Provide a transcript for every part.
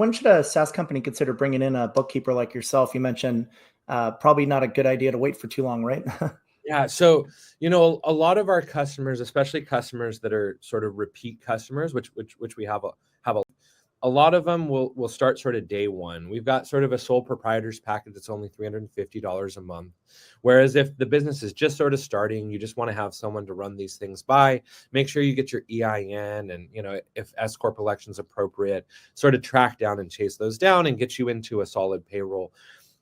When should a SaaS company consider bringing in a bookkeeper like yourself? You mentioned probably not a good idea to wait for too long, right? Yeah. So, a lot of our customers, especially customers that are sort of repeat customers, which we have a lot of them will start sort of day one. We've got sort of a sole proprietors package that's only $350 a month. Whereas if the business is just sort of starting, you just want to have someone to run these things by, make sure you get your EIN and, if S Corp election's appropriate, sort of track down and chase those down and get you into a solid payroll.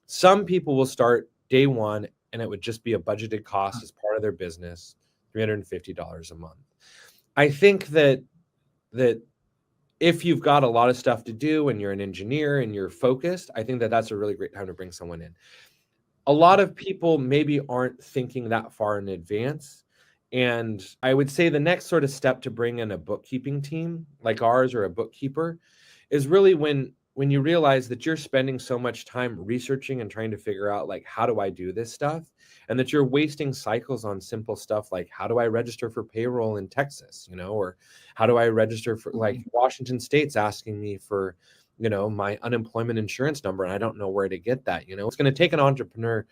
Some people will start day one and it would just be a budgeted cost as part of their business, $350 a month. I think that if you've got a lot of stuff to do and you're an engineer and you're focused, I think that that's a really great time to bring someone in. A lot of people maybe aren't thinking that far in advance. And I would say the next sort of step to bring in a bookkeeping team like ours or a bookkeeper is really when you realize that you're spending so much time researching and trying to figure out, like, how do I do this stuff? And that you're wasting cycles on simple stuff like, how do I register for payroll in Texas? Or how do I register for, like, Washington State's asking me for, my unemployment insurance number, and I don't know where to get that. It's going to take an entrepreneur,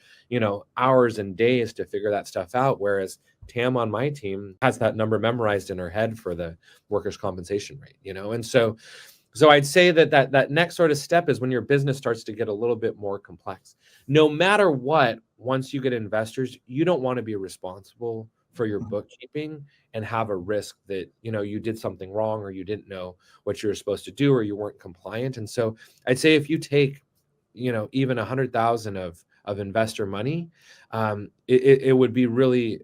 hours and days to figure that stuff out. Whereas Tam on my team has that number memorized in her head for the workers' compensation rate, and so I'd say that next sort of step is when your business starts to get a little bit more complex. No matter what, once you get investors, you don't want to be responsible for your bookkeeping and have a risk that, you did something wrong or you didn't know what you were supposed to do or you weren't compliant. And so I'd say if you take, even 100,000 of investor money, it would be really,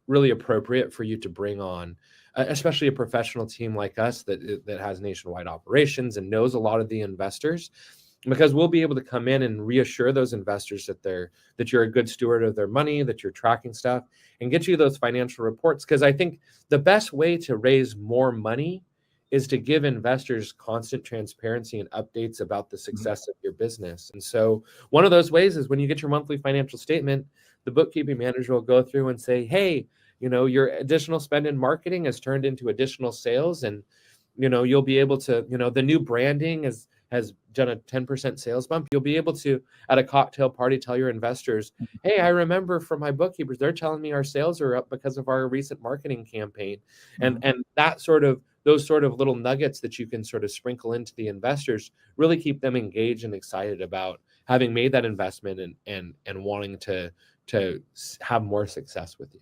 really appropriate for you to bring on especially a professional team like us that has nationwide operations and knows a lot of the investors, because we'll be able to come in and reassure those investors that you're a good steward of their money, that you're tracking stuff, and get you those financial reports. Because I think the best way to raise more money is to give investors constant transparency and updates about the success of your business. And so one of those ways is when you get your monthly financial statement, the bookkeeping manager will go through and say, hey, your additional spend in marketing has turned into additional sales, and you'll be able to, the new branding has done a 10% sales bump. You'll be able to, at a cocktail party, tell your investors, hey, I remember from my bookkeepers, they're telling me our sales are up because of our recent marketing campaign. And those sort of little nuggets that you can sort of sprinkle into the investors really keep them engaged and excited about having made that investment and wanting to have more success with you.